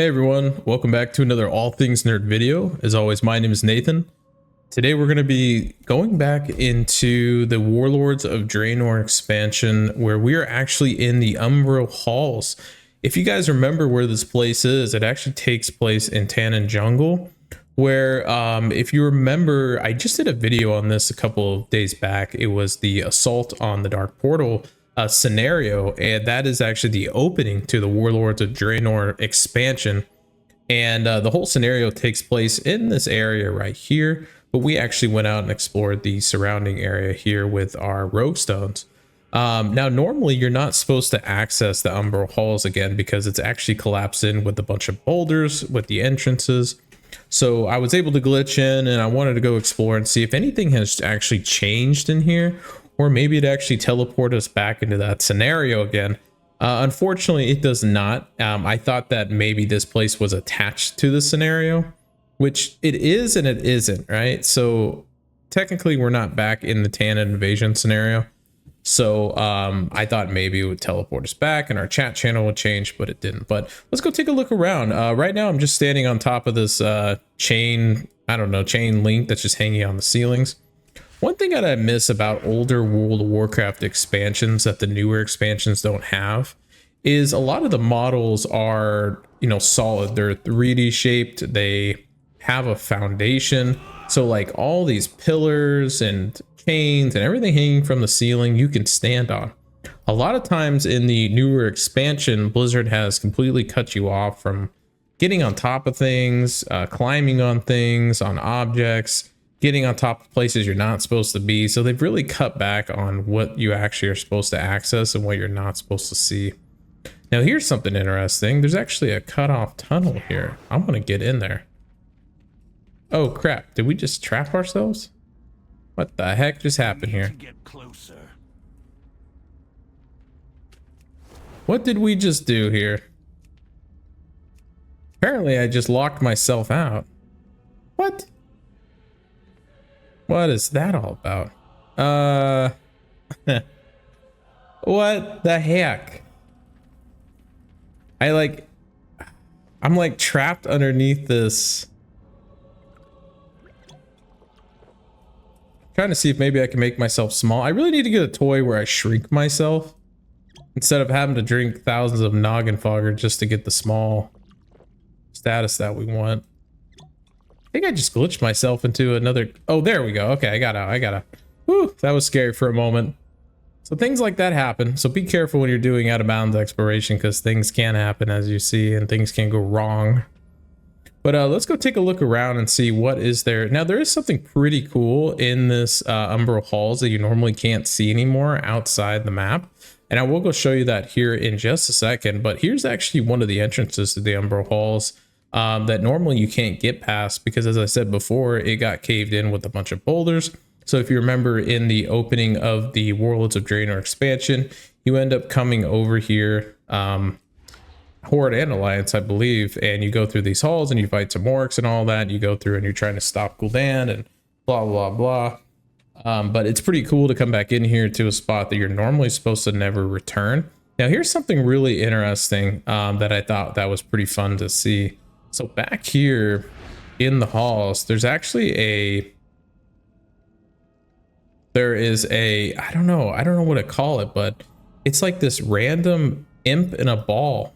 Hey everyone, welcome back to another All Things Nerd video. As always, my name is Nathan. Today we're going to be going back into the Warlords of Draenor expansion, where we are actually in the Umbral halls. If you guys remember where this place is, it actually takes place in Tannin Jungle, where if you remember, I just did a video on this a couple of days back. It was the assault on the Dark Portal scenario, and that is actually the opening to the Warlords of Draenor expansion. And the whole scenario takes place in this area right here, but we actually went out and explored the surrounding area here with our rogue stones. Now normally you're not supposed to access the Umbral halls again because it's actually collapsed in with a bunch of boulders with the entrances. So I was able to glitch in, and I wanted to go explore and see if anything has actually changed in here, or maybe it actually teleported us back into that scenario again. Unfortunately, it does not. I thought that maybe this place was attached to the scenario, which it is and it isn't, right? So technically we're not back in the Tannin invasion scenario. So I thought maybe it would teleport us back and our chat channel would change, but it didn't. But let's go take a look around. Right now I'm just standing on top of this chain link that's just hanging on the ceilings. One thing that I miss about older World of Warcraft expansions that the newer expansions don't have is a lot of the models are, solid. They're 3D shaped. They have a foundation. So like all these pillars and chains and everything hanging from the ceiling you can stand on. A lot of times in the newer expansion, Blizzard has completely cut you off from getting on top of things, climbing on things, on objects, getting on top of places you're not supposed to be. So they've really cut back on what you actually are supposed to access and what you're not supposed to see. Now here's something interesting. There's actually a cut-off tunnel here. I'm gonna get in there. Oh crap, did we just trap ourselves? What the heck just happened here? Get closer. What did we just do here? Apparently I just locked myself out. What? What is that all about? What the heck? I'm like trapped underneath this. Trying to see if maybe I can make myself small. I really need to get a toy where I shrink myself instead of having to drink thousands of noggin fogger just to get the small status that we want. I think I just glitched myself into another. Oh, there we go. Okay, I got out. Whew, that was scary for a moment. So things like that happen. So be careful when you're doing out of bounds exploration, because things can happen, as you see, and things can go wrong. But let's go take a look around and see what is there. Now there is something pretty cool in this Umbral halls that you normally can't see anymore outside the map. And I will go show you that here in just a second. But here's actually one of the entrances to the Umbral halls that normally you can't get past because, as I said before, it got caved in with a bunch of boulders. So if you remember in the opening of the Warlords of Draenor expansion, you end up coming over here, Horde and Alliance, I believe, and you go through these halls and you fight some orcs and all that. You go through and you're trying to stop Gul'dan and blah, blah, blah. But it's pretty cool to come back in here to a spot that you're normally supposed to never return. Now here's something really interesting that I thought that was pretty fun to see. So back here in the halls, there's actually I don't know what to call it, but it's like this random imp in a ball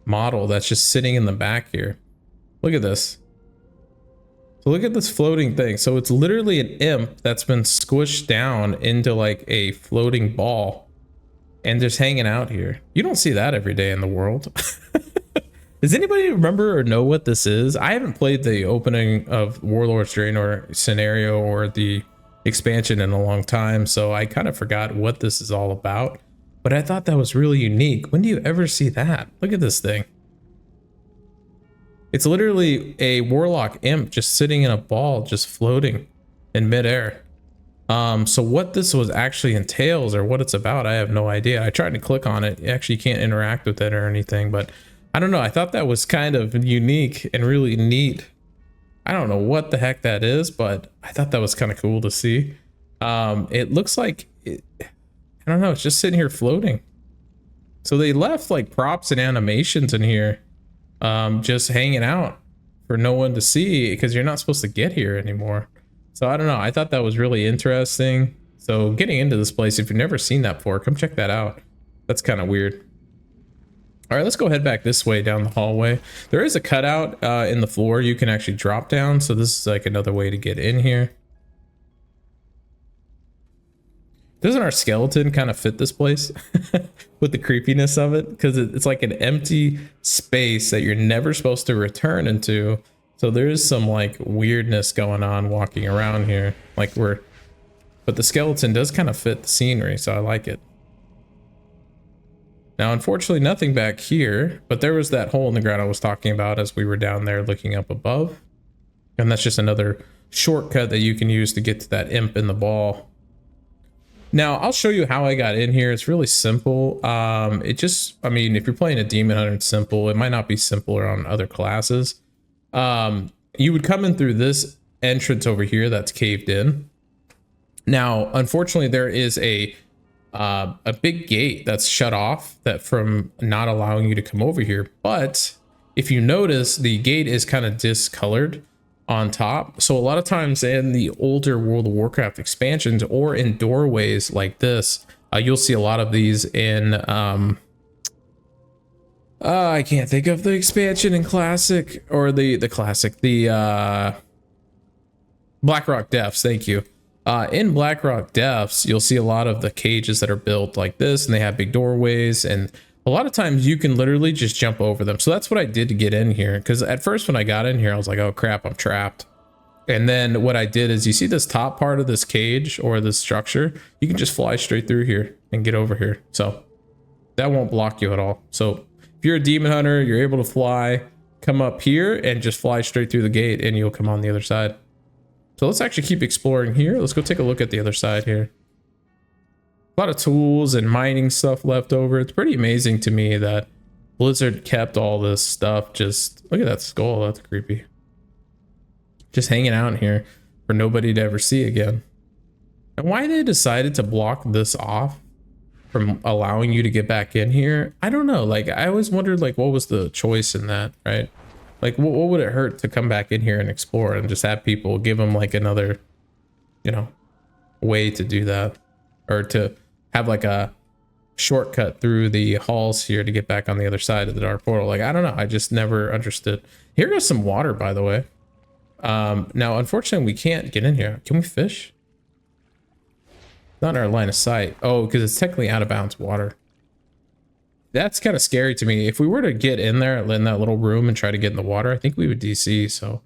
model that's just sitting in the back here. Look at this. So look at this floating thing. So it's literally an imp that's been squished down into like a floating ball and just hanging out here. You don't see that every day in the world. Does anybody remember or know what this is? I haven't played the opening of Warlords Draenor scenario or the expansion in a long time, so I kind of forgot what this is all about. But I thought that was really unique. When do you ever see that? Look at this thing. It's literally a warlock imp just sitting in a ball, just floating in midair. So what this was actually entails or what it's about, I have no idea. I tried to click on it. You actually can't interact with it or anything, but I don't know. I thought that was kind of unique and really neat. I don't know what the heck that is, but I thought that was kind of cool to see. It looks like I don't know. It's just sitting here floating. So they left like props and animations in here just hanging out for no one to see because you're not supposed to get here anymore. So I don't know. I thought that was really interesting. So getting into this place, if you've never seen that before, come check that out. That's kind of weird. All right, let's go head back this way down the hallway. There is a cutout in the floor you can actually drop down. So this is like another way to get in here. Doesn't our skeleton kind of fit this place with the creepiness of it? Because it's like an empty space that you're never supposed to return into. So there is some like weirdness going on walking around here. But the skeleton does kind of fit the scenery, so I like it. Now, unfortunately, nothing back here, but there was that hole in the ground I was talking about as we were down there looking up above. And that's just another shortcut that you can use to get to that imp in the ball. Now, I'll show you how I got in here. It's really simple. I mean, if you're playing a demon hunter, it's simple. It might not be simpler on other classes. You would come in through this entrance over here that's caved in. Now, unfortunately, there is a big gate that's shut off that from not allowing you to come over here. But if you notice, the gate is kind of discolored on top. So a lot of times in the older World of Warcraft expansions or in doorways like this, you'll see a lot of these in I can't think of the expansion in classic or the Blackrock Depths. Thank you. In Blackrock Depths, you'll see a lot of the cages that are built like this, and they have big doorways, and a lot of times you can literally just jump over them. So that's what I did to get in here, because at first when I got in here, I was like, oh crap, I'm trapped. And then what I did is, you see this top part of this cage or this structure, you can just fly straight through here and get over here. So that won't block you at all. So if you're a demon hunter, you're able to fly, come up here and just fly straight through the gate and you'll come on the other side. So let's actually keep exploring here. Let's go take a look at the other side here. A lot of tools and mining stuff left over. It's pretty amazing to me that Blizzard kept all this stuff. Just look at that skull. That's creepy. Just hanging out in here for nobody to ever see again. And why they decided to block this off from allowing you to get back in here, I don't know. Like, I always wondered, like, what was the choice in that, right? Like, what would it hurt to come back in here and explore and just have people give them like another, you know, way to do that, or to have like a shortcut through the halls here to get back on the other side of the dark portal. Like, I don't know. I just never understood. Here goes some water, by the way. Now, unfortunately, we can't get in here. Can we fish? Not in our line of sight. Oh, because it's technically out of bounds water. That's kind of scary to me. If we were to get in there in that little room and try to get in the water, I think we would DC. So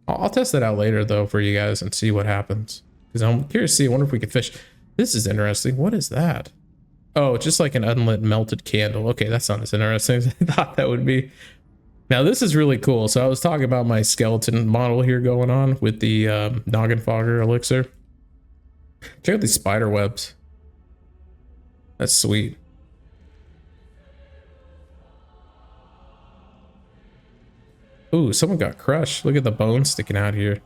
I'll test that out later though for you guys and see what happens, because I'm curious to see. I wonder if we could fish. This is interesting. What is that? Oh, just like an unlit melted candle. Okay, that's not as interesting as I thought that would be. Now this is really cool. So I was talking about my skeleton model here going on with the noggin fogger elixir. Check out these spider webs. That's sweet. Ooh, someone got crushed. Look at the bones sticking out here.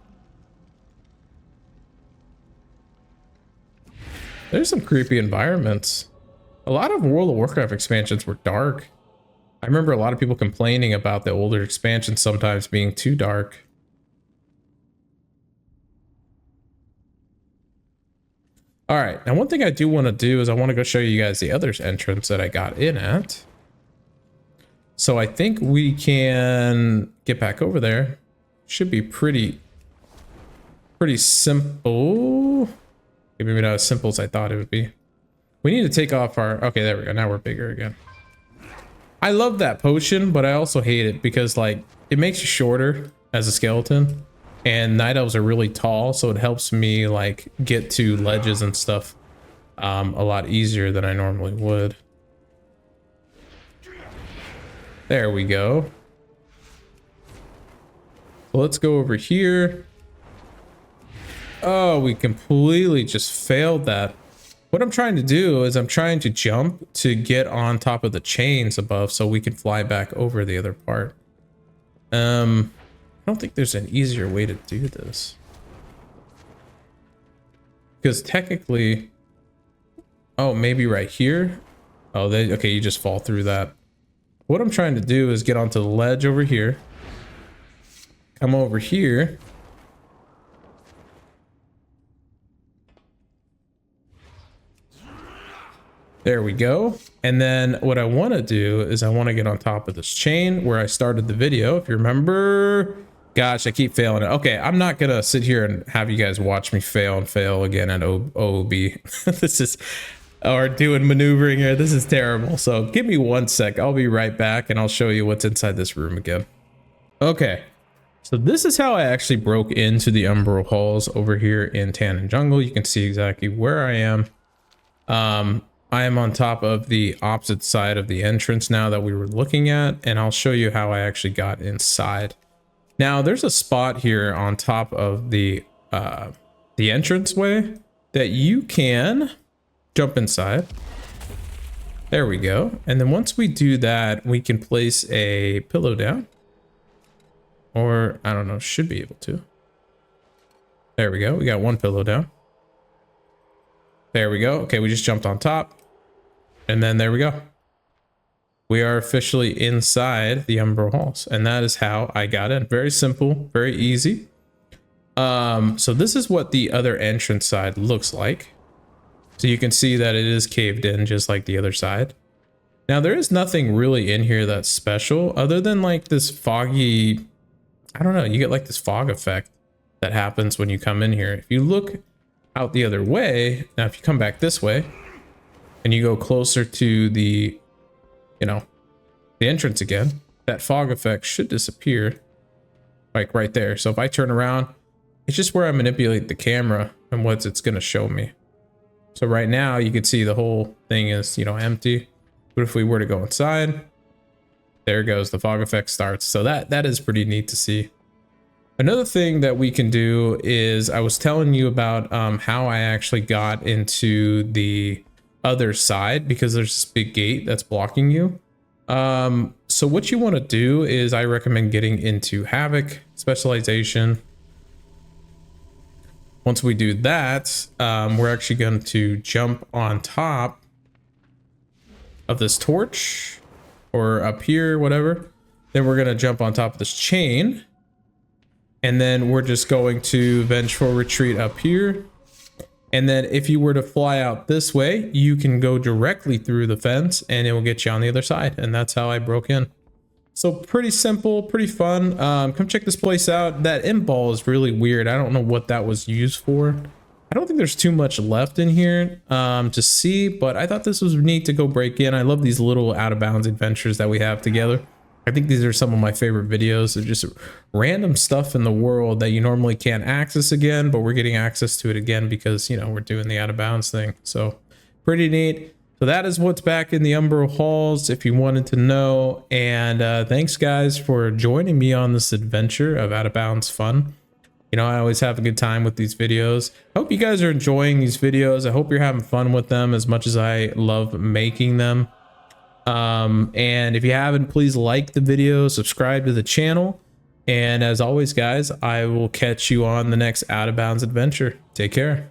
There's some creepy environments. A lot of World of Warcraft expansions were dark. I remember a lot of people complaining about the older expansions sometimes being too dark. All right, now one thing I do want to do is I want to go show you guys the other entrance that I got in at. So I think we can get back over there. Should be pretty simple. Maybe not as simple as I thought it would be. We need to take off our... Okay, there we go. Now we're bigger again. I love that potion, but I also hate it because, like, it makes you shorter as a skeleton. And night elves are really tall, so it helps me, like, get to ledges and stuff a lot easier than I normally would. There we go. So let's go over here. Oh, we completely just failed that. What I'm trying to do is I'm trying to jump to get on top of the chains above so we can fly back over the other part. I don't think there's an easier way to do this. Because technically... Oh, maybe right here? Oh, okay, you just fall through that. What I'm trying to do is get onto the ledge over here. Come over here. There we go. And then what I want to do is I want to get on top of this chain where I started the video. If you remember, gosh, I keep failing it. Okay, I'm not going to sit here and have you guys watch me fail and fail again at OOB. This is, or doing maneuvering here. This is terrible. So give me 1 sec. I'll be right back and I'll show you what's inside this room again. Okay. So this is how I actually broke into the Umbral halls over here in Tannin Jungle. You can see exactly where I am. I am on top of the opposite side of the entrance now that we were looking at, and I'll show you how I actually got inside. Now there's a spot here on top of the entranceway that you can jump inside. There we go. And then once we do that, we can place a pillow down. Or, I don't know, should be able to. There we go. We got 1 pillow down. There we go. Okay, we just jumped on top. And then there we go. We are officially inside the Umbral halls. And that is how I got in. Very simple, very easy. So this is what the other entrance side looks like. So you can see that it is caved in just like the other side. Now there is nothing really in here that's special other than like this foggy, I don't know, you get like this fog effect that happens when you come in here. If you look out the other way, now if you come back this way and you go closer to the, you know, the entrance again, that fog effect should disappear like right there. So if I turn around, it's just where I manipulate the camera and what it's going to show me. So right now you can see the whole thing is, you know, empty. But if we were to go inside, there goes, the fog effect starts. So that is pretty neat to see. Another thing that we can do is I was telling you about how I actually got into the other side because there's this big gate that's blocking you. So what you want to do is I recommend getting into Havoc specialization. Once we do that, we're actually going to jump on top of this torch or up here, whatever. Then we're going to jump on top of this chain. And then we're just going to vengeful retreat up here. And then if you were to fly out this way, you can go directly through the fence and it will get you on the other side. And that's how I broke in. So pretty simple, pretty fun. Come check this place out. That imp ball is really weird. I don't know what that was used for. I don't think there's too much left in here to see, but I thought this was neat to go break in. I love these little out of bounds adventures that we have together. I think these are some of my favorite videos of just random stuff in the world that you normally can't access again, but we're getting access to it again because, you know, we're doing the out of bounds thing. So pretty neat. So that is what's back in the Umbral halls if you wanted to know. And thanks guys for joining me on this adventure of out of bounds fun. You know, I always have a good time with these videos. I hope you guys are enjoying these videos. I hope you're having fun with them as much as I love making them. And if you haven't, please like the video, subscribe to the channel. And as always, guys, I will catch you on the next Out of Bounds adventure. Take care.